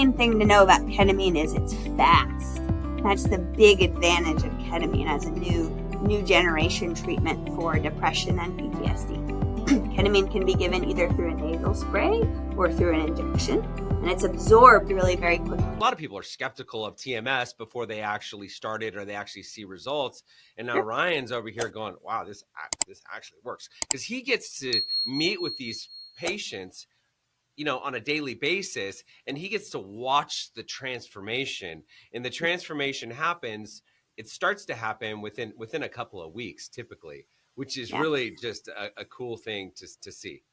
main thing to know about ketamine is it's fast. That's the big advantage of ketamine as a new generation treatment for depression and PTSD. Ketamine can be given either through a nasal spray or through an injection, and it's absorbed really very quickly. A lot of people are skeptical of TMS before they actually start it or they actually see results. And now Ryan's over here going, wow, this actually works. Because he gets to meet with these patients, on a daily basis, and he gets to watch the transformation. And the transformation happens, it starts to happen within a couple of weeks, typically, which is really just a cool thing to see.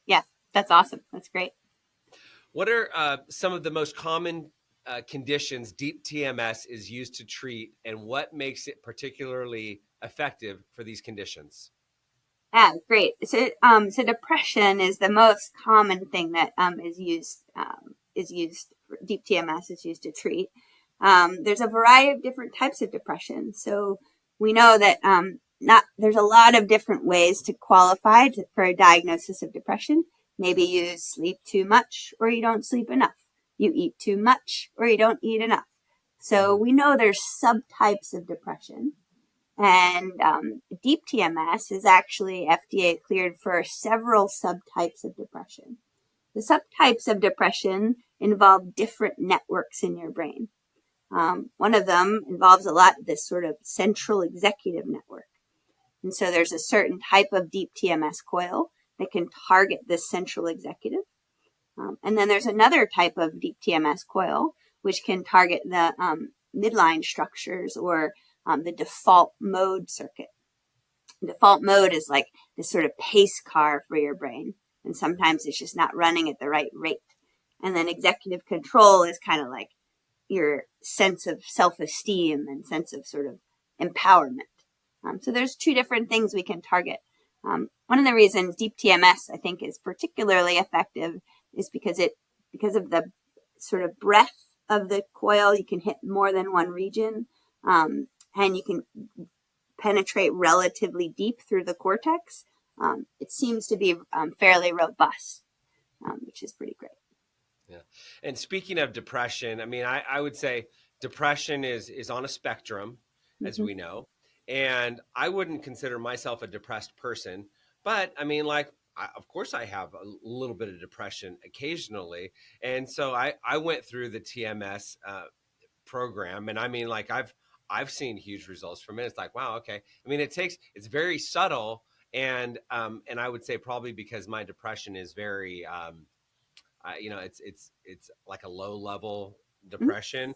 Yeah, that's awesome. That's great. What are some of the most common conditions deep TMS is used to treat, and what makes it particularly effective for these conditions? Yeah, great. So depression is the most common thing that is used. Deep TMS is used to treat. There's a variety of different types of depression. So we know that there's a lot of different ways to qualify for a diagnosis of depression. Maybe you sleep too much or you don't sleep enough. You eat too much or you don't eat enough. So we know there's subtypes of depression. And deep TMS is actually FDA cleared for several subtypes of depression. The subtypes of depression involve different networks in your brain. One of them involves a lot of this sort of central executive network. And so there's a certain type of deep TMS coil that can target this central executive. And then there's another type of deep TMS coil, which can target the midline structures or the default mode circuit. Default mode is like this sort of pace car for your brain. And sometimes it's just not running at the right rate. And then executive control is kind of like your sense of self-esteem and sense of sort of empowerment. So there's two different things we can target. One of the reasons deep TMS, I think, is particularly effective is because of the sort of breadth of the coil. You can hit more than one region. And you can penetrate relatively deep through the cortex. It seems to be fairly robust, which is pretty great. Yeah. And speaking of depression, I mean, I would say depression is on a spectrum, as we know. And I wouldn't consider myself a depressed person. But I mean, of course, I have a little bit of depression occasionally. And so I went through the TMS program. And I mean, I've seen huge results from it. It's like, wow, okay. I mean, it's very subtle. And I would say probably because my depression is very, it's like a low level depression,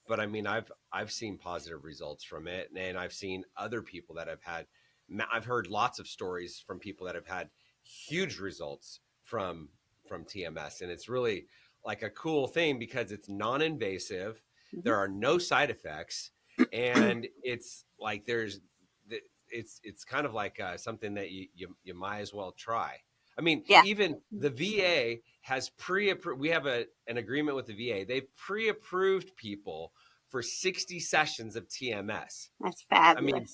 but I mean, I've seen positive results from it. And I've seen other people that I've heard lots of stories from people that have had huge results from TMS. And it's really like a cool thing because it's non-invasive. There are no side effects. And it's like it's kind of like something that you might as well try. I mean, even the VA has pre-approved. We have an agreement with the VA. They've pre-approved people for 60 sessions of TMS. That's fabulous. I mean,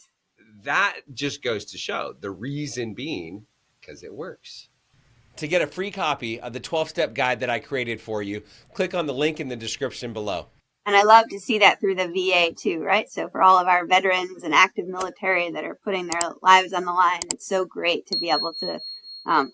that just goes to show the reason being because it works. To get a free copy of the 12-step guide that I created for you, click on the link in the description below. And I love to see that through the VA too, right? So for all of our veterans and active military that are putting their lives on the line, it's so great to be able to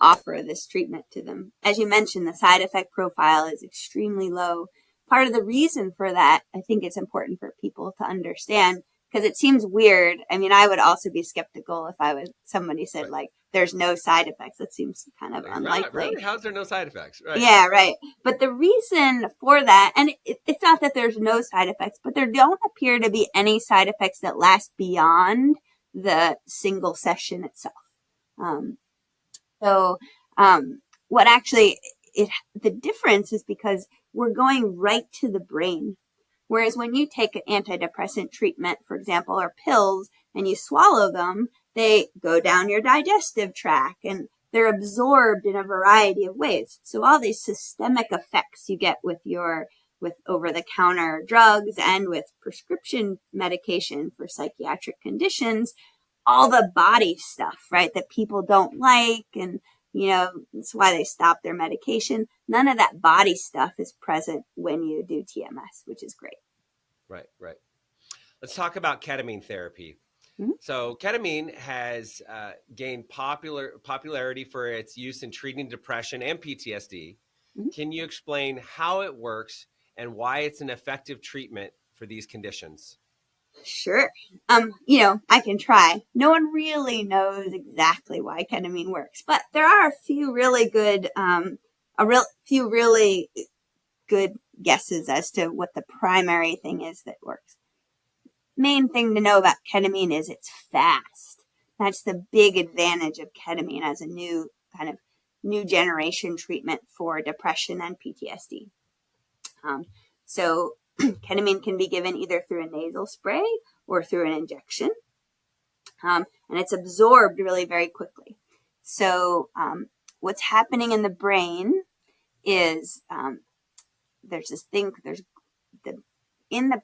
offer this treatment to them. As you mentioned, the side effect profile is extremely low. Part of the reason for that, I think it's important for people to understand, because it seems weird. I mean, I would also be skeptical if somebody said like, there's no side effects. That seems kind of unlikely. Really? How's there no side effects? Right. Yeah, right. But the reason for that, and it's not that there's no side effects, but there don't appear to be any side effects that last beyond the single session itself. What actually, the difference is because we're going right to the brain. Whereas when you take an antidepressant treatment, for example, or pills, and you swallow them, they go down your digestive tract and they're absorbed in a variety of ways. So all these systemic effects you get with over-the-counter drugs and with prescription medication for psychiatric conditions, all the body stuff, right, that people don't like and That's why they stop their medication. None of that body stuff is present when you do TMS, which is great. Right, right. Let's talk about ketamine therapy. Mm-hmm. So ketamine has gained popularity for its use in treating depression and PTSD. Mm-hmm. Can you explain how it works and why it's an effective treatment for these conditions? Sure. I can try. No one really knows exactly why ketamine works, but there are a few really good, few really good guesses as to what the primary thing is that works. Main thing to know about ketamine is it's fast. That's the big advantage of ketamine as a new generation treatment for depression and PTSD. So ketamine can be given either through a nasal spray or through an injection. And it's absorbed really very quickly. So what's happening in the brain is in the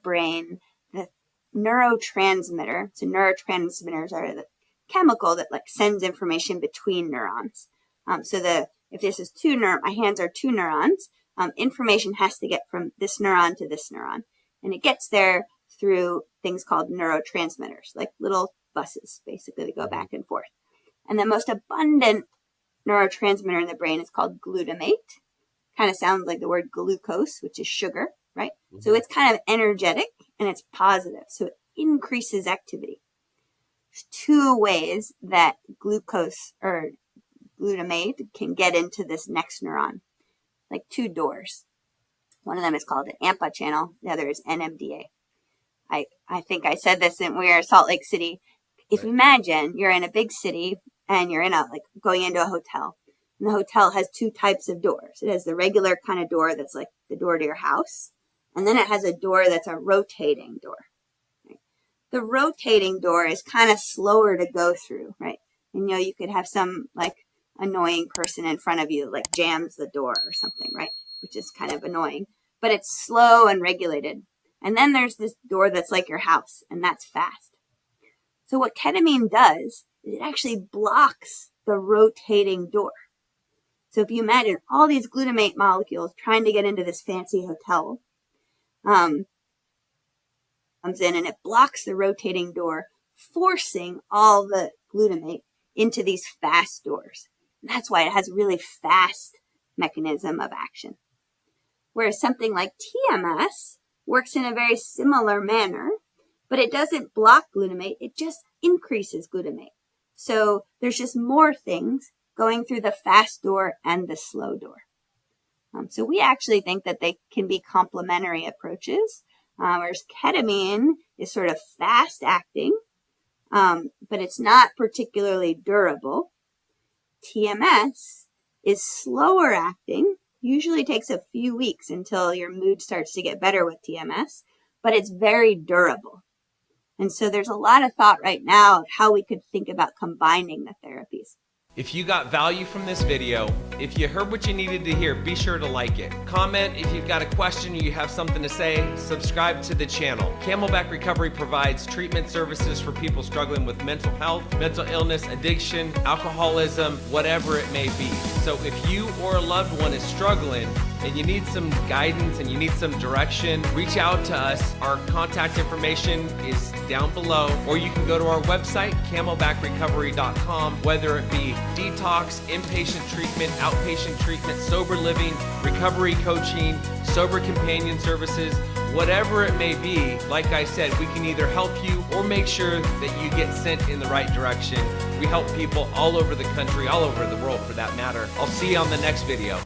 brain, the neurotransmitter. So neurotransmitters are the chemical that sends information between neurons. If this is my hands are two neurons, information has to get from this neuron to this neuron. And it gets there through things called neurotransmitters, like little buses, basically, that go back and forth. And the most abundant neurotransmitter in the brain is called glutamate. Kind of sounds like the word glucose, which is sugar, right? Mm-hmm. So it's kind of energetic and it's positive. So it increases activity. There's two ways that glucose or glutamate can get into this next neuron, like two doors. One of them is called an AMPA channel. The other is NMDA. I think I said this when we were in Salt Lake City. If you imagine you're in a big city and you're going into a hotel, and the hotel has two types of doors. It has the regular kind of door that's like the door to your house, and then it has a door that's a rotating door. Right? The rotating door is kind of slower to go through, right? And you could have some annoying person in front of you jams the door or something, right? Which is kind of annoying, but it's slow and regulated. And then there's this door that's like your house, and that's fast. So what ketamine does is it actually blocks the rotating door. So if you imagine all these glutamate molecules trying to get into this fancy hotel, comes in and it blocks the rotating door, forcing all the glutamate into these fast doors. And that's why it has a really fast mechanism of action. Whereas something like TMS works in a very similar manner, but it doesn't block glutamate, it just increases glutamate. So there's just more things going through the fast door and the slow door. So we actually think that they can be complementary approaches, whereas ketamine is sort of fast acting, but it's not particularly durable. TMS is slower acting, usually takes a few weeks until your mood starts to get better with TMS, but it's very durable. And so there's a lot of thought right now of how we could think about combining the therapies. If you got value from this video, if you heard what you needed to hear, be sure to like it. Comment if you've got a question or you have something to say. Subscribe to the channel. Camelback Recovery provides treatment services for people struggling with mental health, mental illness, addiction, alcoholism, whatever it may be. So if you or a loved one is struggling and you need some guidance and you need some direction, reach out to us. Our contact information is down below, or you can go to our website, camelbackrecovery.com, whether it be detox, inpatient treatment, outpatient treatment, sober living, recovery coaching, sober companion services, whatever it may be. Like I said, we can either help you or make sure that you get sent in the right direction. We help people all over the country, all over the world for that matter. I'll see you on the next video.